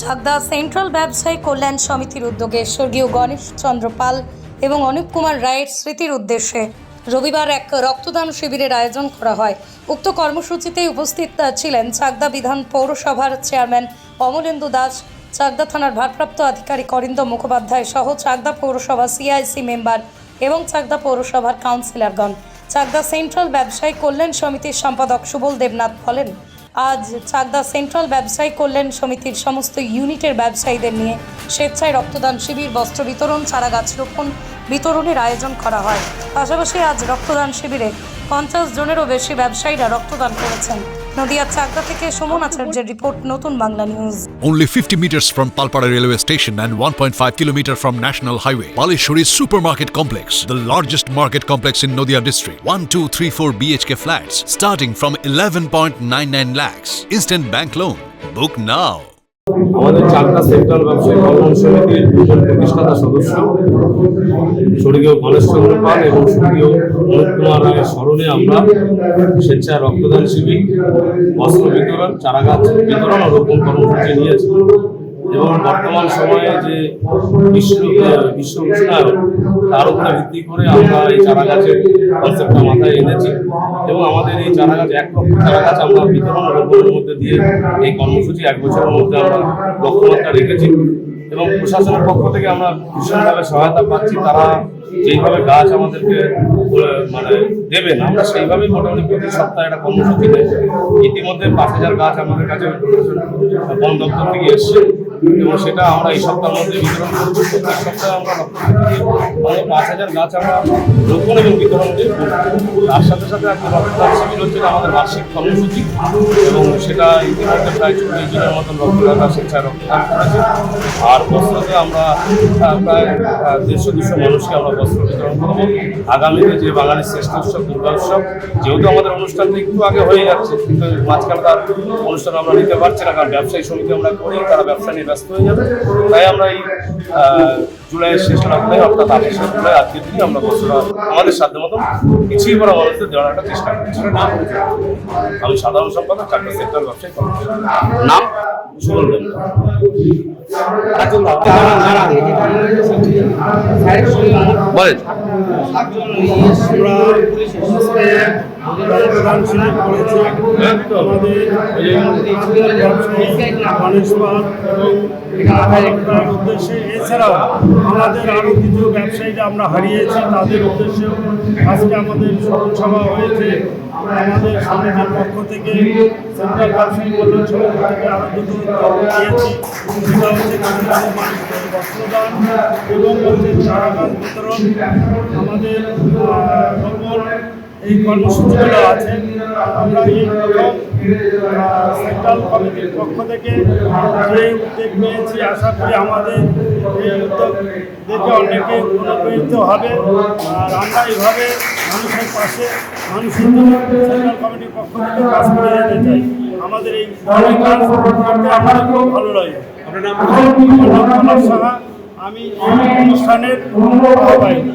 Chakdah central ব্যবসায়ী কল্যাণ সমিতির উদ্যোগে স্বর্গীয় গণেশ চন্দ্র পাল এবং অনুপ কুমার রায়ের স্মৃতির উদ্দেশ্যে রবিবার এক রক্তদান শিবিরের আয়োজন করা হয়। উক্ত কর্মসূচিতে উপস্থিত ছিলেন চাকদা বিধান পৌরসভার চেয়ারম্যান অমলেন্দু দাস, চাকদা থানার ভারপ্রাপ্ত আধিকারিক অরিন্দম মুখোপাধ্যায় সহ চাকদা পৌরসভা সিআইসি মেম্বার এবং চাকদা পৌরসভার কাউন্সিলরগণ। চাকদা সেন্ট্রাল ব্যবসায়ী কল্যাণ সমিতির সম্পাদক সুবল দেবনাথ বলেন, আজ চাকদা সেন্ট্রাল ব্যবসায়ী কল্যাণ সমিতির সমস্ত ইউনিটের ব্যবসায়ীদের নিয়ে স্বেচ্ছায় রক্তদান শিবির, বস্ত্র বিতরণ, চারা গাছ রোপণ বিতরণের আয়োজন করা হয়। পাশাপাশি আজ রক্তদান শিবিরে 50 জনেরও বেশি ব্যবসায়ীরা রক্তদান করেছেন। নদিয়ার চাকদা থেকে সুমন আচার্যের রিপোর্ট, নতুন Bangla news. Only 50 meters from Palpara railway station and 1.5 kilometer from National Highway, Palishuri Supermarket Complex, the largest market complex in Nadia district. 1, 2, 3, 4 BHK flats starting from 11.99 lakhs. Instant bank loan. Book now. আমাদের Chakdah central ব্যবসায়ী কল্যাণ সমিতির দুজন প্রতিষ্ঠাতা সদস্য স্বর্গীয় গণেশ চন্দ্র পাল এবং স্বর্গীয় অনুপ কুমার রায়ের স্মরণে আমরা স্বেচ্ছায় রক্তদান শিবির, বস্ত্র বিতরণ, চারাগাছ বিতরণ ও রোপণ কর্মসূচি নিয়েছি। এবং বর্তমান সময়ে যে বিশ্ব উষ্ণায়ন, তার উপরে ভিত্তি করে আমরা এই চারাগাছের কনসেপ্টটা মাথায় এনেছি এবং আমাদের এই চারাগাছ 1 লক্ষ চারাগাছ আমরা বিতরণ ও রোপণের মধ্যে দিয়ে এই কর্মসূচি 1 বছরের মধ্যে আমরা লক্ষ্যমাত্রা রেখেছি এবং প্রশাসনের পক্ষ থেকে আমরা ভীষণভাবে সহায়তা পাচ্ছি। তারা যেইভাবে গাছ আমাদেরকে দেবেন, আমরা সেইভাবেই মোটামুটি প্রতি সপ্তাহে একটা কর্মসূচি দেয়। ইতিমধ্যে 5000 গাছ আমাদের কাছে বন দপ্তর থেকে এসছে এবং সেটা আমরা এই সপ্তাহের মধ্যে বিতরণ করবো। প্রত্যেক সপ্তাহে আমরা 5000 গাছ আমরা রোপণ এবং বিতরণ করব। তার সাথে সাথে একটা রক্তদান শিবির হচ্ছে আমাদের বার্ষিক কর্মসূচি এবং সেটা ইতিমধ্যে প্রায় 40 জনের মতন রক্তদাতা স্বেচ্ছায় রক্তদান করেছে। আর বস্ত্রতে আমরা প্রায় 150-200 মানুষকে আমরা বস্ত্র বিতরণ করবো। আগামীতে যে বাঙালির শ্রেষ্ঠ উৎসব দুর্গা উৎসব, যেহেতু আমাদের অনুষ্ঠানটা একটু আগে হয়ে যাচ্ছে, কিন্তু মাঝখানকার অনুষ্ঠান আমরা নিতে পারছি না, কারণ ব্যবসায়ী সমিতি আমরা করি, তারা ব্যবসা নিয়ে ব্যস্ত হয়ে যাবে। তাই আমরা এই জুলাইয়ের শেষ সপ্তাহে অর্থাৎ 28 জুলাই আজকের দিনে আমরা বস্ত্রটা আমাদের সাধ্য মতো পিছিয়ে পড়া মানুষদের দেওয়ার একটা চেষ্টা করছি। আমি সাধারণ সম্পাদক, চাকদা সেন্ট্রাল ব্যবসায়ী কল্যাণ। নাম সুবল দেবনাথ। বলেন। রক্তদান শিবির করেছি আমাদের গণেশ পাল এবং উদ্দেশ্যে। এছাড়াও আমাদের আরও কিছু ব্যবসায়ীরা আমরা হারিয়েছি, তাদের উদ্দেশ্যেও আজকে আমাদের সভা হয়েছে। আমাদের সমিতির পক্ষ থেকে সেন্ট্রাল ব্যবসায়ী কল্যাণ সমিতি থেকে আরও দুটো দিয়েছি। সেটা হচ্ছে গ্রামের মানুষদের বস্ত্রদান এবং হচ্ছে চারা গাছ বিতরণ। আমাদের এই কর্মসূচিগুলো আছে। আমরা এই প্রথম সেন্ট্রাল কমিটির পক্ষ থেকে যে উদ্যোগ নিয়েছি, আশা করি আমাদের এই উদ্যোগ দেখে অনেকে অনুপ্রাণিত হবে। আর আমরা এইভাবে মানুষের পাশে, মানুষের জন্য সেন্ট্রাল কমিটির পক্ষ থেকে কাজ করে যেতে চাই। আমাদের এই কাজ করতে আমাদের খুব ভালো লাগে। আমি এই অনুষ্ঠানের আহ্বায়ক।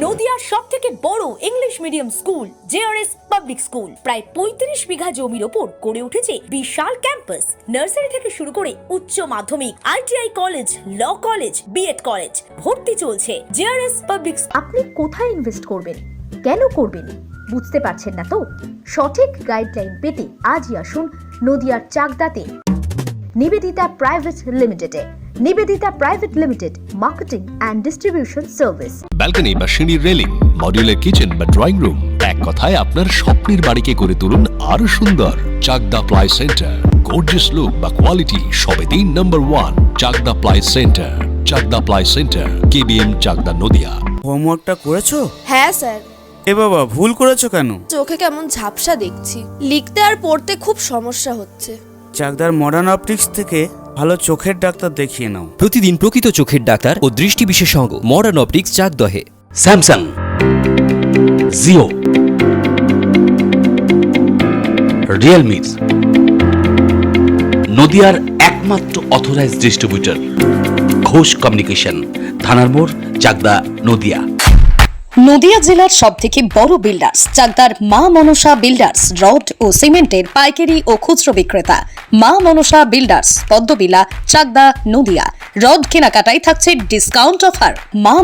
নদিয়ার সবথেকে বড় English medium school JRS public school প্রায় 35 বিঘা জমির ওপর গড়ে উঠেছে বিশাল ক্যাম্পাস। নার্সারি থেকে শুরু করে উচ্চ মাধ্যমিক, ITI college, law college, BEd college ভর্তি চলছে। JRS public. আপনি কোথায় ইনভেস্ট করবেন, কেন করবেন বুঝতে পারছেন না তো? সঠিক গাইডলাইন পেতে আজই আসুন নদিয়ার চাকদাতে নিবেদিতা প্রাইভেট লিমিটেডে। Nivedita private limited, marketing and distribution service. Balcony বা সিঁড়ির রেলিং, মডিউলার কিচেন বা ড্রয়িং রুম, এক কথায় আপনার স্বপ্নের বাড়িকে করে তুলুন আরো সুন্দর। Chakda ply centre, gorgeous look বা কোয়ালিটি সবে 3 number 1 Chakda ply centre. Chakda ply centre, KBM, Chakda, Nadia. হোমওয়ার্কটা করেছো? হ্যাঁ স্যার। এ বাবা, ভুল করেছো কেন? চোখে কেমন ঝাপসা দেখছি, লিখতে আর পড়তে খুব সমস্যা হচ্ছে। চাকদার মডার্ন অপটিক্স থেকে ভালো চোখের ডাক্তার দেখিয়ে নাও। প্রতিদিন প্রকৃত চোখের ডাক্তার ও দৃষ্টি বিশেষজ্ঞ মডার্ন অপটিক্স, চাকদহে। স্যামসাং, জিও, রিয়েলমি, নদিয়ার একমাত্র অথরাইজড ডিস্ট্রিবিউটর ঘোষ কমিউনিকেশন, থানার মোড়, চাকদা, নদিয়া। নদিয়া জেলার সবথেকে বড় বিল্ডার্স চাকদার মা মনসা বিল্ডার্স রড ও সিমেন্টের পাইকারি ও খুচরো বিক্রেতা। মা মনসা বিল্ডার্স, পদ্মবিলা, চাকদা, নদিয়া। রড কেনাকাটায় থাকছে ডিসকাউন্ট অফার। মা